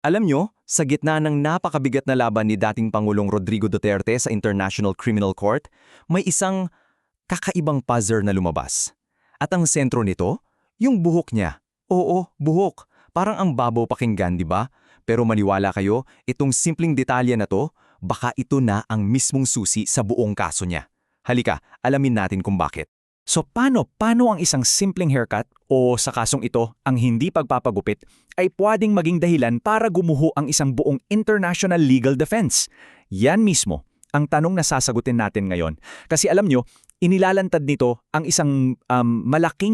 Alam nyo, sa gitna ng napakabigat na laban ni dating Pangulong Rodrigo Duterte sa International Criminal Court, may isang kakaibang puzzle na lumabas. At ang sentro nito, yung buhok niya. Oo, buhok. Parang ang babaw pakinggan, di ba? Pero maniwala kayo, itong simpleng detalye na to, baka ito na ang mismong susi sa buong kaso niya. Halika, alamin natin kung bakit. So paano ang isang simpleng haircut o sa kasong ito, ang hindi pagpapagupit ay pwedeng maging dahilan para gumuho ang isang buong international legal defense? Yan mismo ang tanong na sasagutin natin ngayon. Kasi alam nyo, inilalantad nito ang isang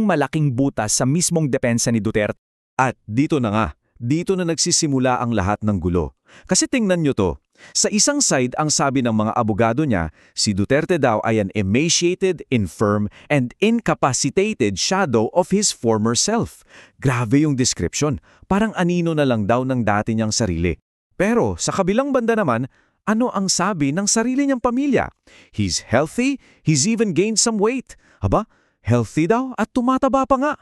malaking butas sa mismong depensa ni Duterte. At dito na nga, dito na nagsisimula ang lahat ng gulo. Kasi tingnan nyo to, sa isang side ang sabi ng mga abogado niya, si Duterte daw ay an emaciated, infirm, and incapacitated shadow of his former self. Grabe yung description, parang anino na lang daw ng dati niyang sarili. Pero sa kabilang banda naman, ano ang sabi ng sarili niyang pamilya? He's healthy, he's even gained some weight. Aba, healthy daw at tumataba pa nga.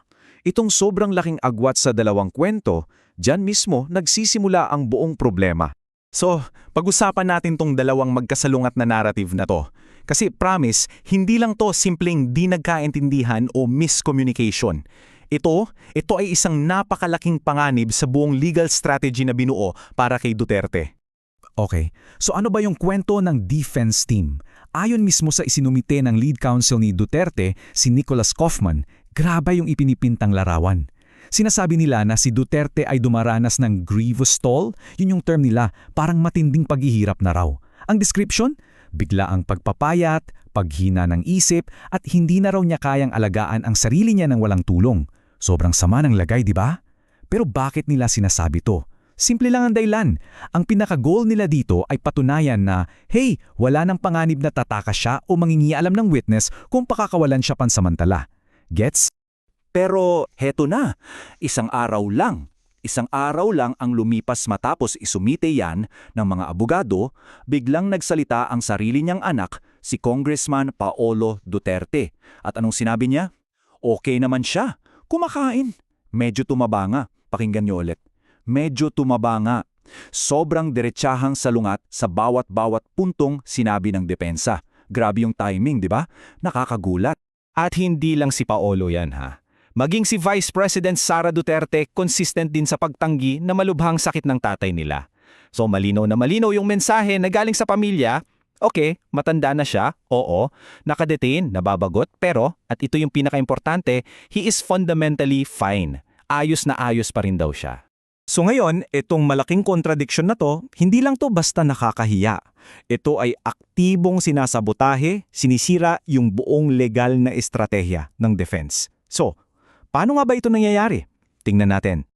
Itong sobrang laking agwat sa dalawang kwento, diyan mismo nagsisimula ang buong problema. So, pag-usapan natin tong dalawang magkasalungat na narrative na to. Kasi promise, hindi lang to simpleng di nagkaintindihan o miscommunication. Ito ay isang napakalaking panganib sa buong legal strategy na binuo para kay Duterte. Okay, so ano ba yung kwento ng defense team? Ayon mismo sa isinumite ng lead counsel ni Duterte, si Nicholas Kaufman, grabe yung ipinipintang larawan. Sinasabi nila na si Duterte ay dumaranas ng grievous toll, yun yung term nila, parang matinding paghihirap na raw. Ang description? Bigla ang pagpapayat, paghina ng isip, at hindi na raw niya kayang alagaan ang sarili niya ng walang tulong. Sobrang sama ng lagay, di ba? Pero bakit nila sinasabi to? Simple lang ang dahilan. Ang pinaka-goal nila dito ay patunayan na, hey, wala nang panganib na tatakas siya o mangingialam ng witness kung pakakawalan siya pansamantala. Gets? Pero heto na, isang araw lang ang lumipas matapos isumite yan ng mga abogado, biglang nagsalita ang sarili niyang anak, si Congressman Paolo Duterte. At anong sinabi niya? Okay naman siya, kumakain. Medyo tumaba nga, pakinggan niyo ulit. Medyo tumaba nga. Sobrang diretsahang salungat sa bawat puntong sinabi ng depensa. Grabe yung timing, di ba? Nakakagulat. At hindi lang si Paolo yan ha. Maging si Vice President Sara Duterte consistent din sa pagtanggi na malubhang sakit ng tatay nila. So malinaw na malinaw yung mensahe na galing sa pamilya. Okay, matanda na siya, oo, nakadetain, nababagot, pero, at ito yung pinaka-importante, he is fundamentally fine. Ayos na ayos pa rin daw siya. So ngayon, itong malaking contradiction na to, hindi lang to basta nakakahiya. Ito ay aktibong sinasabotahe, sinisira yung buong legal na estratehiya ng defense. So, paano nga ba ito nangyayari? Tingnan natin.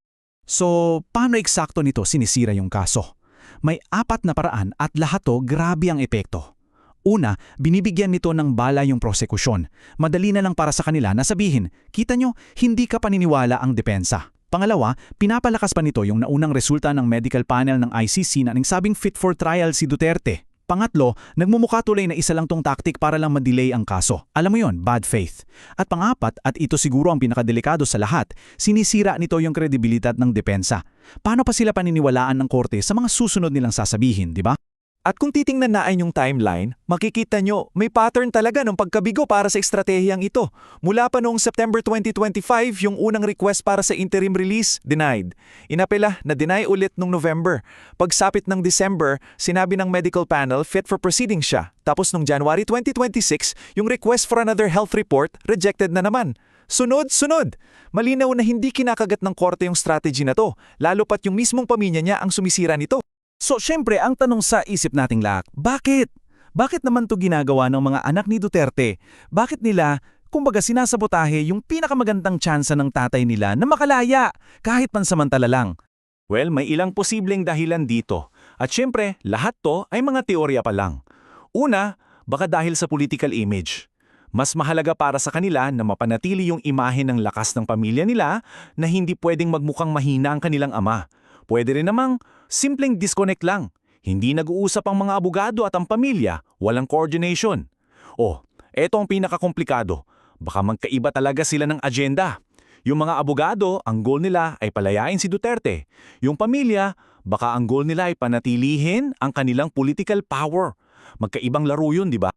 So, paano eksakto nito sinisira yung kaso? May 4 na paraan at lahat to grabe ang epekto. Una, binibigyan nito ng bala yung prosekusyon. Madali na lang para sa kanila na sabihin, kita nyo, hindi ka paniniwala ang depensa. Pangalawa, pinapalakas pa nito yung naunang resulta ng medical panel ng ICC na nagsabing fit for trial si Duterte. Pangatlo, nagmumukha tuloy na isa lang tong tactic para lang ma-delay ang kaso. Alam mo yon, bad faith. At pangapat, at ito siguro ang pinakadelikado sa lahat, sinisira nito yung kredibilidad ng depensa. Paano pa sila paniniwalaan ng korte sa mga susunod nilang sasabihin, di ba? At kung titingnan na ay yung timeline, makikita nyo may pattern talaga ng pagkabigo para sa estratehiyang ito. Mula pa noong September 2025, yung unang request para sa interim release, denied. Inapela na deny ulit noong November. Pagsapit ng December, sinabi ng medical panel fit for proceeding siya. Tapos noong January 2026, yung request for another health report, rejected na naman. Sunod-sunod! Malinaw na hindi kinakagat ng korte yung strategy na to, lalo pat yung mismong pamilya niya ang sumisira nito. So syempre, ang tanong sa isip nating lahat, bakit? Bakit naman to ginagawa ng mga anak ni Duterte? Bakit nila, kumbaga sinasabotahe yung pinakamagandang tsansa ng tatay nila na makalaya kahit pansamantala lang? Well, may ilang posibleng dahilan dito. At syempre, lahat to ay mga teorya pa lang. Una, baka dahil sa political image. Mas mahalaga para sa kanila na mapanatili yung imahe ng lakas ng pamilya nila na hindi pwedeng magmukhang mahina ang kanilang ama. Pwede rin namang simpleng disconnect lang. Hindi nag-uusap ang mga abogado at ang pamilya, walang coordination. Oh, eto ang pinakakomplikado. Baka magkaiba talaga sila ng agenda. Yung mga abogado, ang goal nila ay palayain si Duterte. Yung pamilya, baka ang goal nila ay panatilihin ang kanilang political power. Magkaibang laro yun, di ba?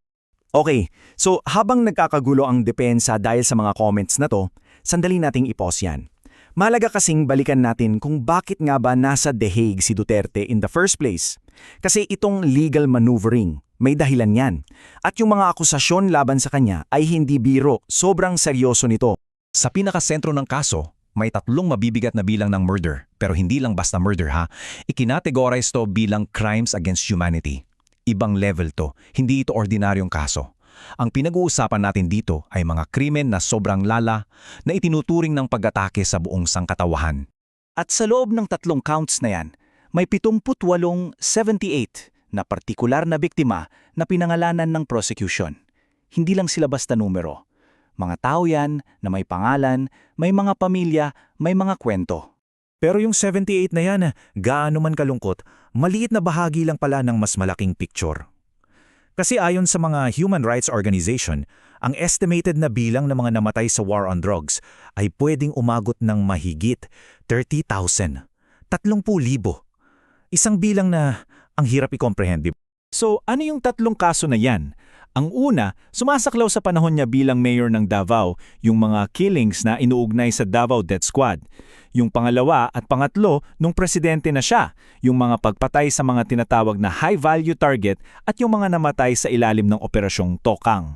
Okay, so habang nagkakagulo ang depensa dahil sa mga comments na to, sandali nating i-pause yan. Malaga kasing balikan natin kung bakit nga ba nasa The Hague si Duterte in the first place. Kasi itong legal maneuvering, may dahilan yan. At yung mga akusasyon laban sa kanya ay hindi biro, sobrang seryoso nito. Sa pinakasentro ng kaso, may 3 mabibigat na bilang ng murder. Pero hindi lang basta murder ha. Ikinategorize to bilang crimes against humanity. Ibang level to, hindi ito ordinaryong kaso. Ang pinag-uusapan natin dito ay mga krimen na sobrang lala na itinuturing ng pag-atake sa buong sangkatawahan. At sa loob ng 3 counts na yan, may 78 na partikular na biktima na pinangalanan ng prosecution. Hindi lang sila basta numero. Mga tao yan na may pangalan, may mga pamilya, may mga kwento. Pero yung 78 na yan, gaano man kalungkot, maliit na bahagi lang pala ng mas malaking picture. Kasi ayon sa mga human rights organization, ang estimated na bilang ng mga namatay sa war on drugs ay pwedeng umagot ng mahigit 30,000. 30,000. Isang bilang na ang hirap i-comprehend. So ano yung 3 kaso na yan? Ang una, sumasaklaw sa panahon niya bilang mayor ng Davao, yung mga killings na inuugnay sa Davao Death Squad. Yung pangalawa at pangatlo, nung presidente na siya, yung mga pagpatay sa mga tinatawag na high-value target at yung mga namatay sa ilalim ng operasyong Tokang.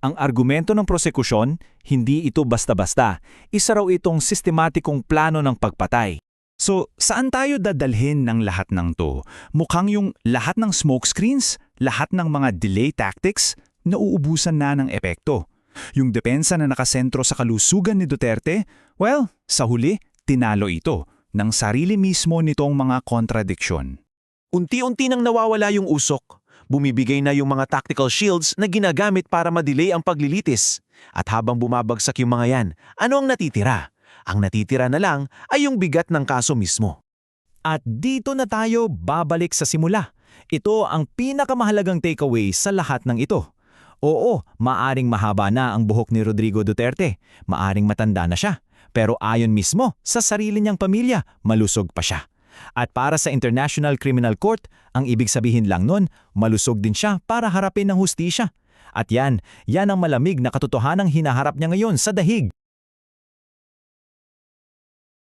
Ang argumento ng prosekusyon, hindi ito basta-basta. Isa raw itong sistematikong plano ng pagpatay. So, saan tayo dadalhin ng lahat ng to? Mukhang yung lahat ng smokescreens, lahat ng mga delay tactics, nauubusan na ng epekto. Yung depensa na nakasentro sa kalusugan ni Duterte, well, sa huli, tinalo ito ng sarili mismo nitong mga kontradiksyon. Unti-unti nang nawawala yung usok. Bumibigay na yung mga tactical shields na ginagamit para madelay ang paglilitis. At habang bumabagsak yung mga yan, ano ang natitira? Ang natitira na lang ay yung bigat ng kaso mismo. At dito na tayo babalik sa simula. Ito ang pinakamahalagang takeaway sa lahat ng ito. Oo, maaring mahaba na ang buhok ni Rodrigo Duterte. Maaring matanda na siya. Pero ayon mismo sa sarili niyang pamilya, malusog pa siya. At para sa International Criminal Court, ang ibig sabihin lang nun, malusog din siya para harapin ng hustisya. At yan ang malamig na katotohanang hinaharap niya ngayon sa dahig.